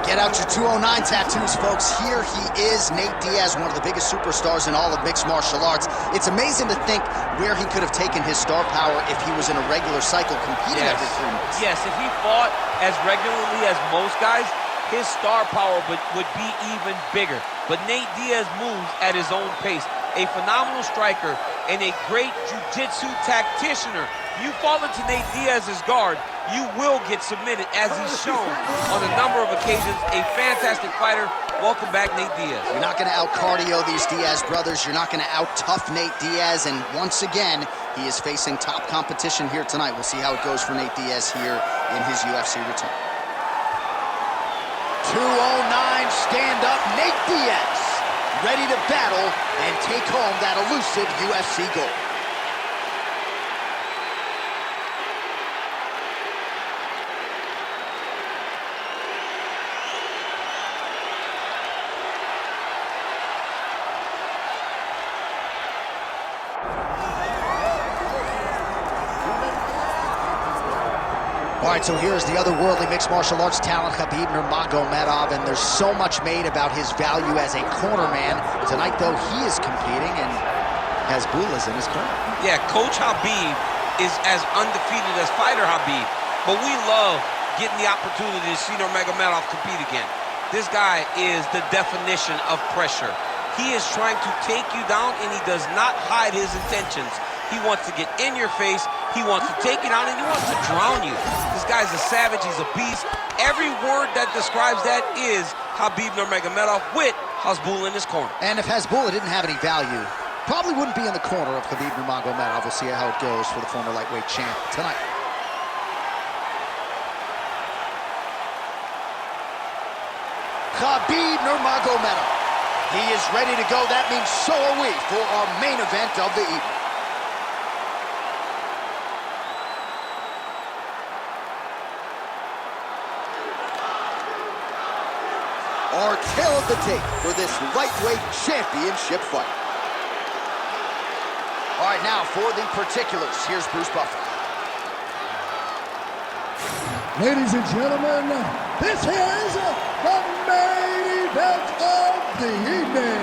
Get out your 209 tattoos, folks. Here he is, Nate Diaz, one of the biggest superstars in all of mixed martial arts. It's amazing to think where he could have taken his star power if he was in a regular cycle competing every 3 months. Yes, if he fought as regularly as most guys, his star power would be even bigger. But Nate Diaz moves at his own pace. A phenomenal striker and a great jiu-jitsu tacticianer. You fall into Nate Diaz's guard, you will get submitted, as he's shown on a number of occasions. A fantastic fighter. Welcome back, Nate Diaz. You're not going to out-cardio these Diaz brothers. You're not going to out-tough Nate Diaz. And once again, he is facing top competition here tonight. We'll see how it goes for Nate Diaz here in his UFC return. 209 stand-up Nate Diaz, ready to battle and take home that elusive UFC gold. All right, so here's the otherworldly mixed martial arts talent, Khabib Nurmagomedov, and there's so much made about his value as a cornerman. Tonight, though, he is competing, and Hezbollah's in his corner. Yeah, Coach Khabib is as undefeated as fighter Khabib, but we love getting the opportunity to see Nurmagomedov compete again. This guy is the definition of pressure. He is trying to take you down, and he does not hide his intentions. He wants to get in your face, he wants to take you down, and he wants to drown you. This guy's a savage, he's a beast. Every word that describes that is Khabib Nurmagomedov with Hezbollah in his corner. And if Hezbollah didn't have any value, probably wouldn't be in the corner of Khabib Nurmagomedov. We'll see how it goes for the former lightweight champ tonight. Khabib Nurmagomedov. He is ready to go. That means so are we for our main event of the evening. Our tail of the tape for this lightweight championship fight. All right, now for the particulars, here's Bruce Buffer. Ladies and gentlemen, this is the main event of the evening.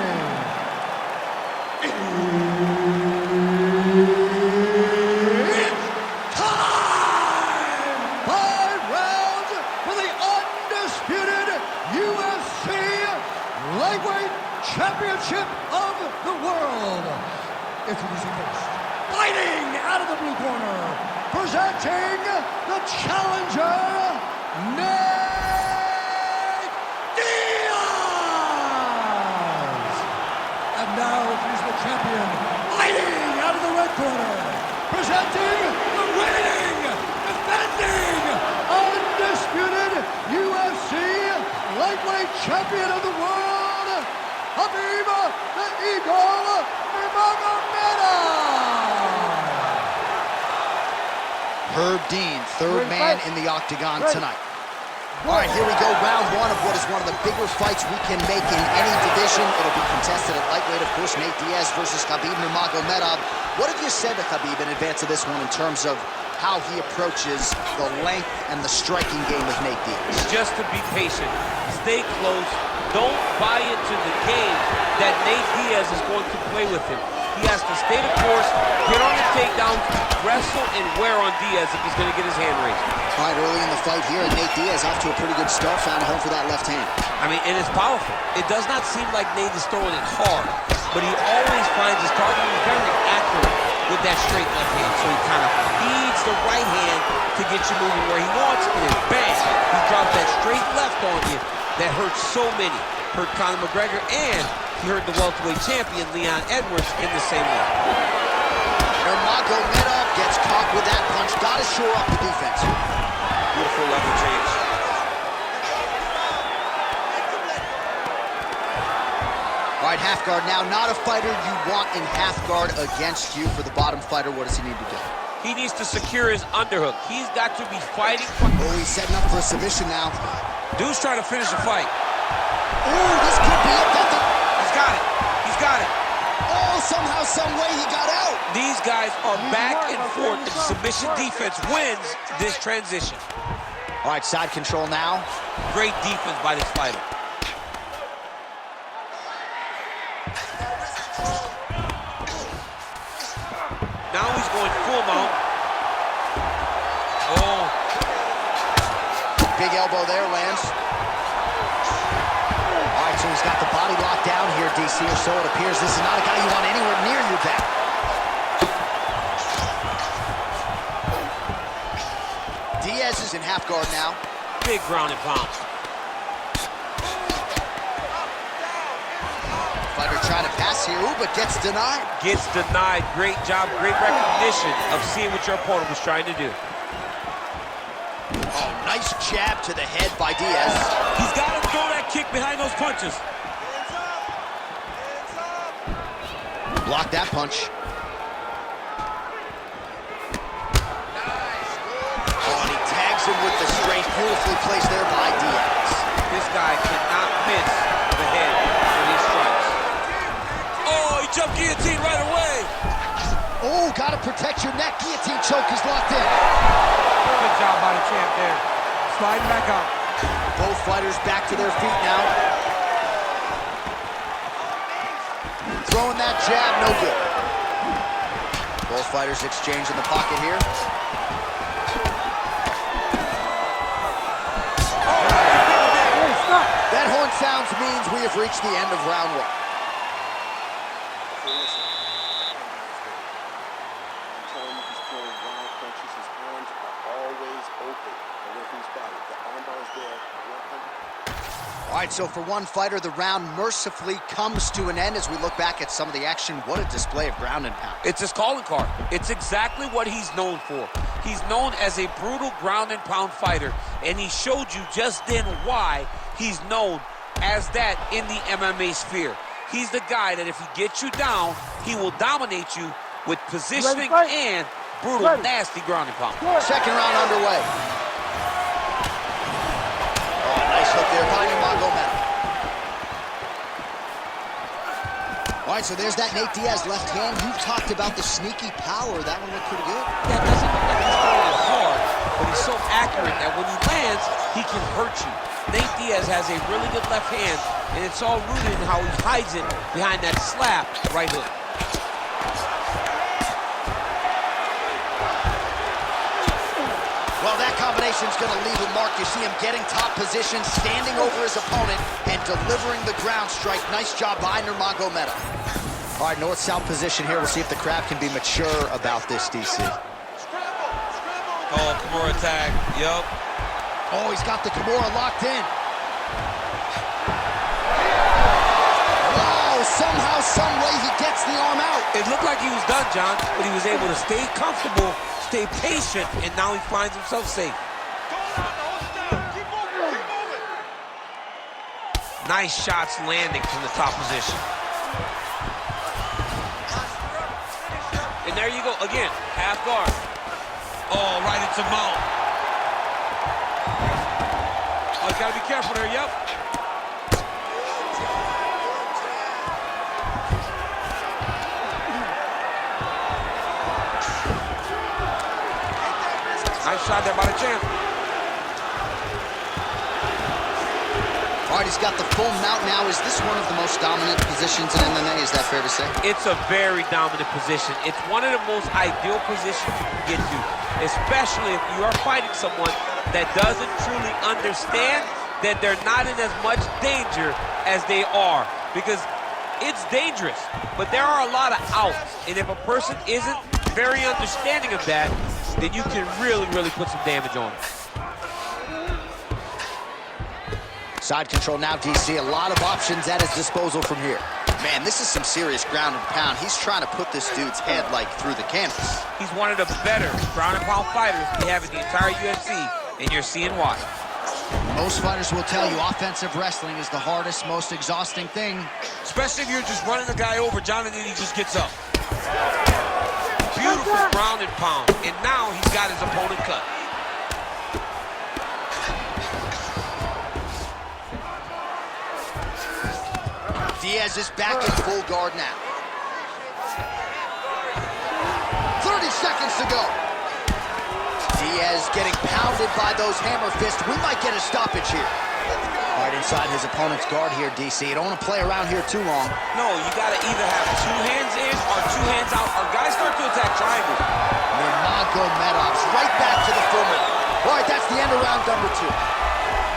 It's time! 5 rounds for the undisputed UFC Lightweight Championship of the world. Introducing first, fighting out of the blue corner, presenting the challenger, Nate Diaz. And now he's the champion, fighting out of the red corner, presenting the reigning, defending, undisputed UFC Lightweight Champion of the world, Khabib the Eagle Nurmagomedov. Herb Dean, third man in the octagon tonight. All right, here we go, round one of what is one of the bigger fights we can make in any division. It'll be contested at lightweight, of course, Nate Diaz versus Khabib Nurmagomedov. What have you said to Khabib in advance of this one in terms of how he approaches the length and the striking game of Nate Diaz? Just to be patient, stay close, don't buy into the game that Nate Diaz is going to play with him. He has to stay the course, get on the takedown, wrestle, and wear on Diaz if he's going to get his hand raised. All right, early in the fight here, Nate Diaz off to a pretty good start, found a home for that left hand. I mean, and it's powerful. It does not seem like Nate is throwing it hard, but he always finds his target. He's very accurate with that straight left hand, so he kind of feeds the right hand to get you moving where he wants, and then bang, he drops that straight left on you that hurts so many. Hurt Conor McGregor, and he hurt the welterweight champion Leon Edwards in the same way. Nurmagomedov gets caught with that punch. Got to shore up the defense. Beautiful level change. All right, half guard now. Not a fighter you want in half guard against you. For the bottom fighter, what does he need to do? He needs to secure his underhook. He's got to be fighting. Oh, he's setting up for a submission now. Dude's trying to finish the fight. Oh, this could be it. He's got it. He's got it. Oh, somehow, some way he got out. These guys are back and forth. The submission defense wins this transition. All right, side control now. Great defense by this fighter. Now he's going full mount. Oh. Big elbow there, lands. All right, so he's got the body locked down here, DC, or so it appears. This is not a guy you want anywhere near your back. Diaz is in half guard now. Big ground and pound. Fighter trying to pass here, ooh, but gets denied. Gets denied. Great job, great recognition of seeing what your opponent was trying to do. Oh, nice jab to the head by Diaz. He's got to throw that kick behind those punches. Block that punch. Oh, and he tags him with the straight. Beautifully placed there by Diaz. This guy cannot miss the head when he strikes. Oh, he jumped guillotine right away. Oh, gotta protect your neck. Guillotine choke is locked in. Good job by the champ there. Sliding back out. Both fighters back to their feet now. Throwing that jab, no good. Both fighters exchange in the pocket here. That horn sounds means we have reached the end of round one. All right, so for one fighter, the round mercifully comes to an end as we look back at some of the action. What a display of ground and pound. It's his calling card. It's exactly what he's known for. He's known as a brutal ground and pound fighter, and he showed you just then why he's known as that in the MMA sphere. He's the guy that if he gets you down, he will dominate you with positioning and brutal, nasty ground and pound. Second round underway. Oh, nice hook there by Nurmagomedov. All right, so there's that Nate Diaz left hand. You've talked about the sneaky power. That one looked pretty good. That doesn't look like he's throwing hard, but he's so accurate that when he lands, he can hurt you. Nate Diaz has a really good left hand, and it's all rooted in how he hides it behind that slap right hook. Well, that combination's going to leave a mark. You see him getting top position, standing over his opponent, and delivering the ground strike. Nice job by Nurmagomedov. All right, north-south position here. We'll see if the crowd can be mature about this, DC. Oh, Kimura tag. Yup. Oh, he's got the Kimura locked in. Wow, somehow, some way he gets the arm out. It looked like he was done, John, but he was able to stay comfortable, stay patient, and now he finds himself safe. Nice shots landing from the top position. And there you go, again, half guard. Oh, right into mount. Oh, you gotta be careful there, yep. Nice shot there by the champ. All right, he's got the full mount now. Is this one of the most dominant positions in MMA? Is that fair to say? It's a very dominant position. It's one of the most ideal positions you can get to, especially if you are fighting someone that doesn't truly understand that they're not in as much danger as they are. Because it's dangerous, but there are a lot of outs. And if a person isn't very understanding of that, then you can really, really put some damage on them. Side control now, DC. A lot of options at his disposal from here. Man, this is some serious ground and pound. He's trying to put this dude's head, like, through the canvas. He's one of the better ground and pound fighters we have in the entire UFC, and you're seeing why. Most fighters will tell you offensive wrestling is the hardest, most exhausting thing. Especially if you're just running the guy over, John, and then he just gets up. Beautiful ground and pound, and now he's got his opponent cut. Diaz is back in full guard now. 30 seconds to go. Diaz getting pounded by those hammer fists. We might get a stoppage here. All right, inside his opponent's guard here, DC. You don't want to play around here too long. No, you got to either have 2 hands in or 2 hands out. Our guys start to attack triangle. Nurmagomedov's right back to the full middle. All right, that's the end of round number 2.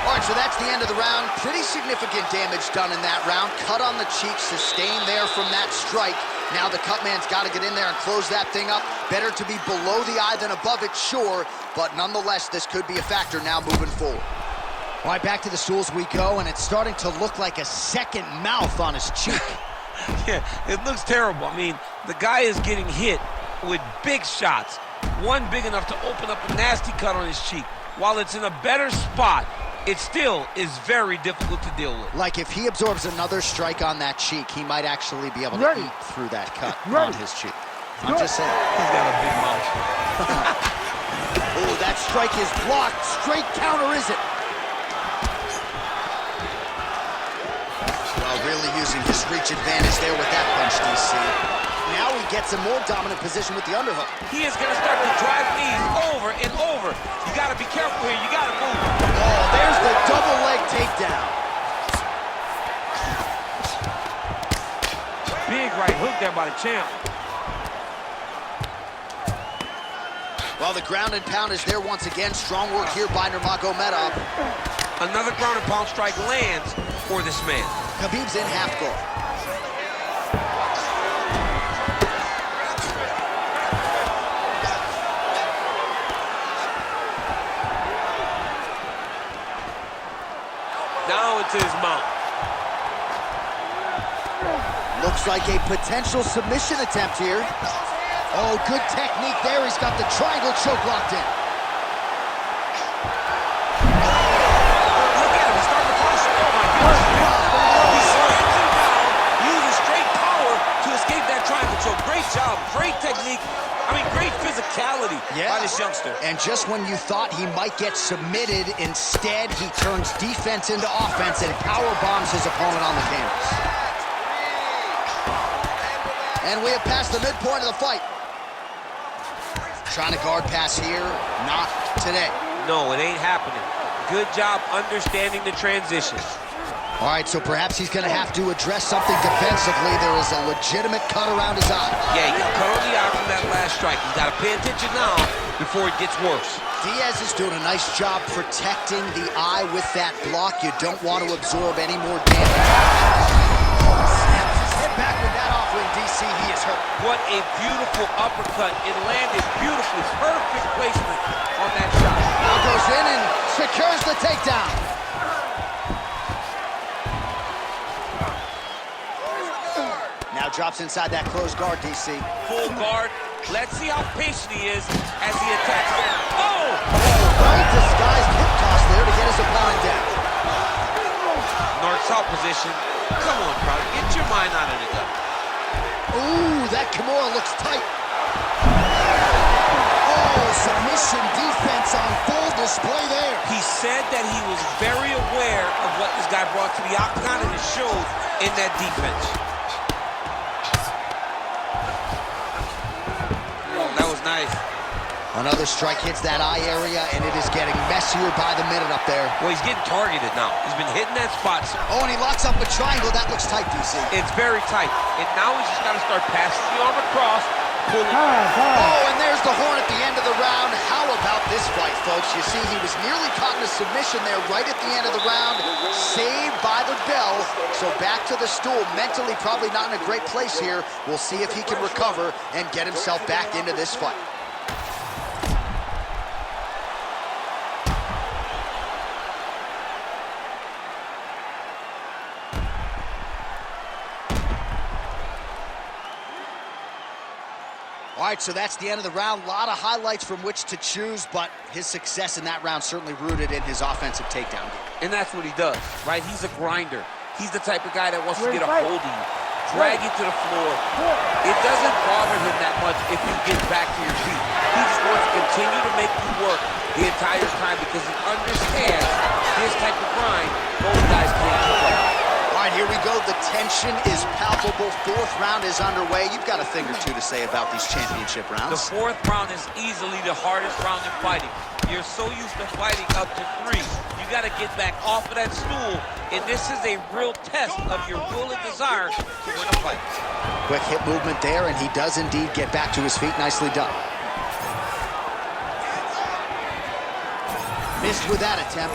All right, so that's the end of the round. Pretty significant damage done in that round. Cut on the cheek, sustained there from that strike. Now the cut man's got to get in there and close that thing up. Better to be below the eye than above it, sure. But nonetheless, this could be a factor now moving forward. All right, back to the stools we go, and it's starting to look like a second mouth on his cheek. Yeah, it looks terrible. I mean, the guy is getting hit with big shots. One big enough to open up a nasty cut on his cheek. While it's in a better spot, it still is very difficult to deal with. Like if he absorbs another strike on that cheek, he might actually be able to eat through that cut on his cheek. I'm just saying. He's got a big mouth. Oh, that strike is blocked. Straight counter, is it? Well, really using his reach advantage there with that punch, DC. Now he gets a more dominant position with the underhook. He is going to start to drive knees over and over. You got to be careful here. You got to move. Oh, there's the double leg takedown. Big right hook there by the champ. Well, the ground and pound is there once again. Strong work here by Nurmagomedov. Another ground and pound strike lands for this man. Khabib's in half guard. Now into his mount. Looks like a potential submission attempt here. Oh, good technique there. He's got the triangle choke locked in. Look at him. He's starting to flush. Oh, my goodness. He slams him down, uses straight power to escape that triangle choke. Great job. Great technique. I mean, great physicality by this youngster. And just when you thought he might get submitted, instead he turns defense into offense and power bombs his opponent on the canvas. And we have passed the midpoint of the fight. Trying to guard pass here, not today. No, it ain't happening. Good job understanding the transition. All right, so perhaps he's going to have to address something defensively. There is a legitimate cut around his eye. Yeah, he got cut on the eye from that last strike. He's got to pay attention now before it gets worse. Diaz is doing a nice job protecting the eye with that block. You don't want to absorb any more damage. Snaps his head back with that offering, DC. He is hurt. What a beautiful uppercut. It landed beautifully. Perfect placement on that shot. Now goes in and secures the takedown. Now drops inside that closed guard, DC. Full guard. Let's see how patient he is as he attacks. Oh! Well-disguised hip toss there to get his opponent down. North-south position. Come on, brother. Get your mind out of the gun. Ooh, that Kimura looks tight. Oh, submission defense on full display there. He said that he was very aware of what this guy brought to the octagon, and it showed in that defense. That was nice. Another strike hits that eye area, and it is getting messier by the minute up there. Well, he's getting targeted now. He's been hitting that spot. Oh, and he locks up a triangle. That looks tight, DC. It's very tight. And now he's just got to start passing the arm across, pulling. Oh, and there's the horn at the end of the round. How about this fight, folks? You see, he was nearly caught in a submission there right at the end of the round. Saved by the bell. So back to the stool. Mentally probably not in a great place here. We'll see if he can recover and get himself back into this fight. All right, so that's the end of the round. A lot of highlights from which to choose, but his success in that round certainly rooted in his offensive takedown game. And that's what he does, right? He's a grinder. He's the type of guy that wants to get a hold of you, drag you to the floor. It doesn't bother him that much if you get back to your feet. He just wants to continue to make you work the entire time because he understands this type of grind, those guys can't keep up. All right, right, here we go. The tension is palpable. Fourth round is underway. You've got a thing or two to say about these championship rounds. The fourth round is easily the hardest round in fighting. You're so used to fighting up to 3. You got to get back off of that stool, and this is a real test of your will and desire to win a fight. Quick hip movement there, and he does indeed get back to his feet. Nicely done. Missed with that attempt.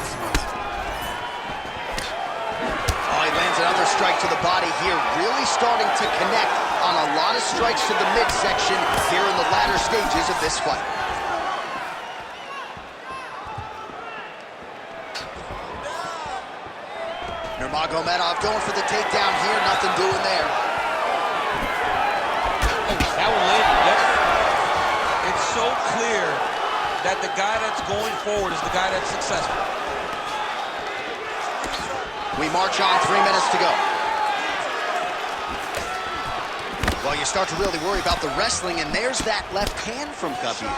Oh, he lands another strike to the body here. Really starting to connect on a lot of strikes to the midsection here in the latter stages of this fight. Nurmagomedov going for the takedown here. Nothing doing there. That one landed, yep. It's so clear that the guy that's going forward is the guy that's successful. We march on, 3 minutes to go. Well, you start to really worry about the wrestling, and there's that left hand from Khabib.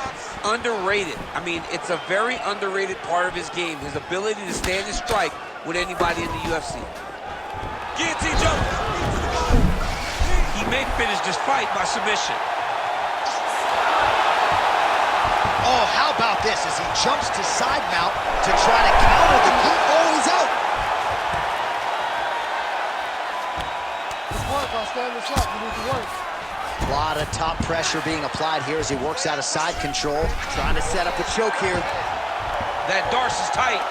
Underrated. I mean, it's a very underrated part of his game, his ability to stand and strike with anybody in the UFC. Guillotine jump. He may finish this fight by submission. Oh, how about this as he jumps to side mount to try to counter the kick. Oh, he's out. Stand this up. You need to work. A lot of top pressure being applied here as he works out of side control, trying to set up a choke here. That Darce is tight.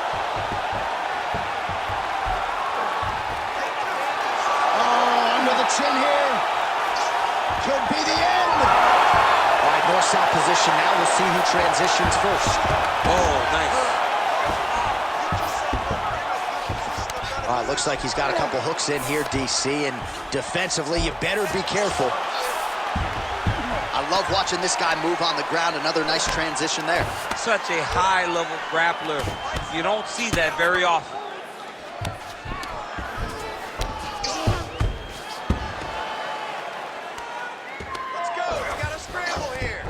Oh, under the chin here. Could be the end. All right, north-south position now. We'll see who transitions first. Oh, nice. All right, looks like he's got a couple hooks in here, DC, and defensively, you better be careful. I love watching this guy move on the ground. Another nice transition there. Such a high-level grappler. You don't see that very often. Let's go. We got a scramble here.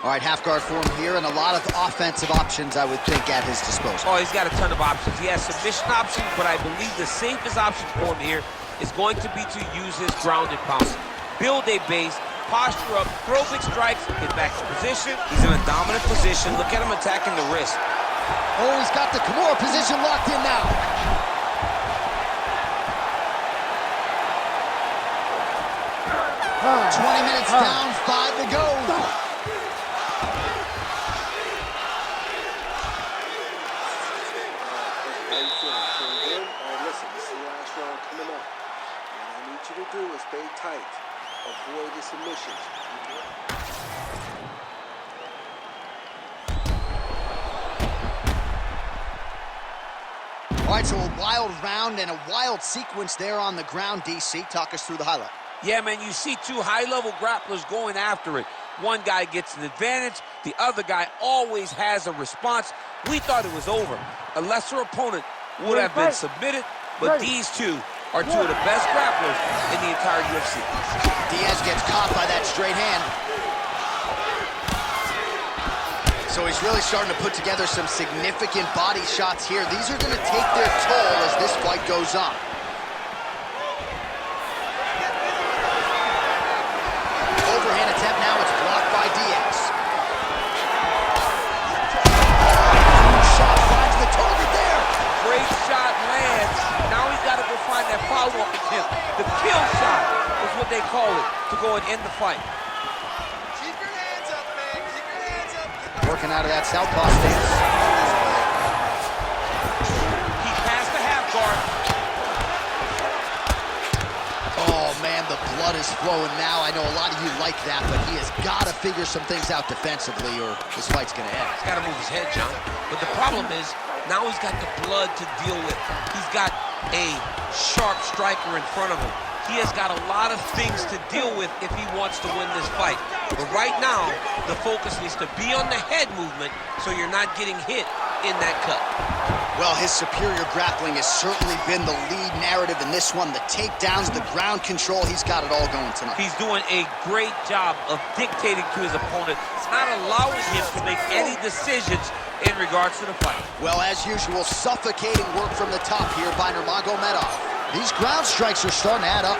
All right, half guard form here, and a lot of offensive options, I would think, at his disposal. Oh, he's got a ton of options. He has submission options, but I believe the safest option for him here is going to be to use his ground and pound. Build a base, posture up, throw big strikes, get back to position. He's in a dominant position. Look at him attacking the wrist. Oh, he's got the Kimura position locked in now. Huh. 20 minutes down, 5 to go. To do is stay tight. Avoid the submissions. All right, so a wild round and a wild sequence there on the ground, DC. Talk us through the highlight. Yeah, man, you see two high-level grapplers going after it. One guy gets an advantage. The other guy always has a response. We thought it was over. A lesser opponent would have been submitted, but these two are two of the best grapplers in the entire UFC. Diaz gets caught by that straight hand. So he's really starting to put together some significant body shots here. These are going to take their toll as this fight goes on. Overhand attempt now, it's blocked by Diaz. Shot finds the target there. Great shot lands. Now he's got to go find that follow-up attempt. The kill shot is what they call it to go and end the fight. Keep your hands up, man. Keep your hands up. Working out of that southpaw stance. He passed the half guard. Oh, man, the blood is flowing now. I know a lot of you like that, but he has got to figure some things out defensively or this fight's going to end. He's got to move his head, John. But the problem is, now he's got the blood to deal with. He's got a sharp striker in front of him. He has got a lot of things to deal with if he wants to win this fight. But right now, the focus needs to be on the head movement so you're not getting hit in that cut. Well, his superior grappling has certainly been the lead narrative in this one. The takedowns, the ground control, he's got it all going tonight. He's doing a great job of dictating to his opponent, not allowing him to make any decisions in regards to the fight. Well, as usual, suffocating work from the top here by Nurmagomedov. These ground strikes are starting to add up.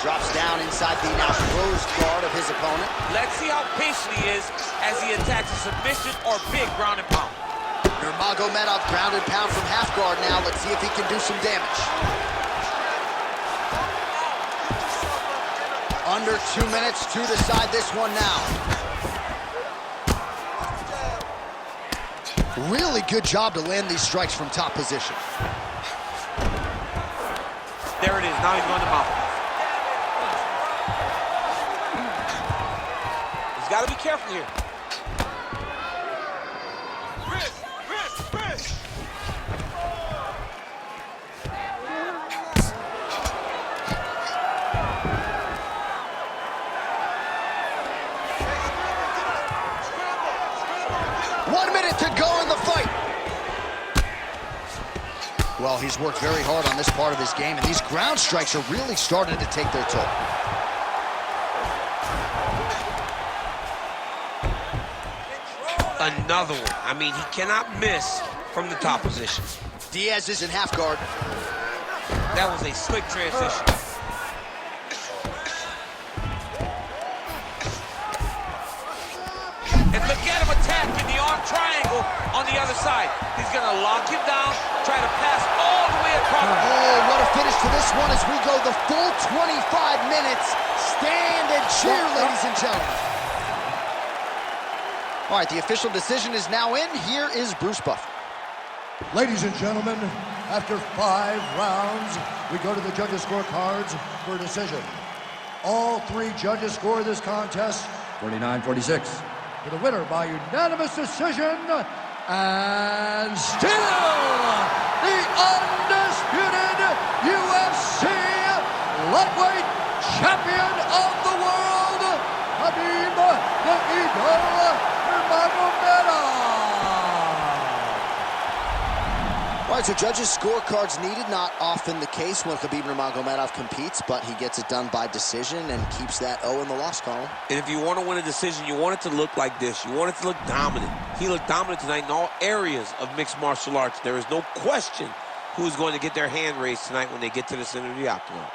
Drops down inside the now closed guard of his opponent. Let's see how patient he is as he attacks a submission or big ground and pound. Nurmagomedov ground and pound from half guard now. Let's see if he can do some damage. Under 2 minutes to decide this one now. Really good job to land these strikes from top position. There it is. Now he's going to mount. He's got to be careful here. Wrist, wrist, wrist. 1 minute to go in the fight. Well, he's worked very hard on this part of his game, and these ground strikes are really starting to take their toll. Another one. I mean, he cannot miss from the top position. Diaz is in half guard. That was a slick transition. And look at him attacking the arm triangle on the other side. He's going to lock him down, try to pass all the way across. Oh, what a finish to this one as we go the full 25 minutes. Stand and cheer, ladies and gentlemen. All right, the official decision is now in. Here is Bruce Buffer. Ladies and gentlemen, after 5 rounds, we go to the judges' scorecards for a decision. All 3 judges score this contest 49-46. For the winner by unanimous decision, and still the undisputed UFC lightweight champion of the world, Khabib Nurmagomedov. All right, so judges' scorecards needed. Not often the case when Khabib Nurmagomedov competes, but he gets it done by decision and keeps that O in the loss column. And if you want to win a decision, you want it to look like this. You want it to look dominant. He looked dominant tonight in all areas of mixed martial arts. There is no question who's going to get their hand raised tonight when they get to the center of the octagon.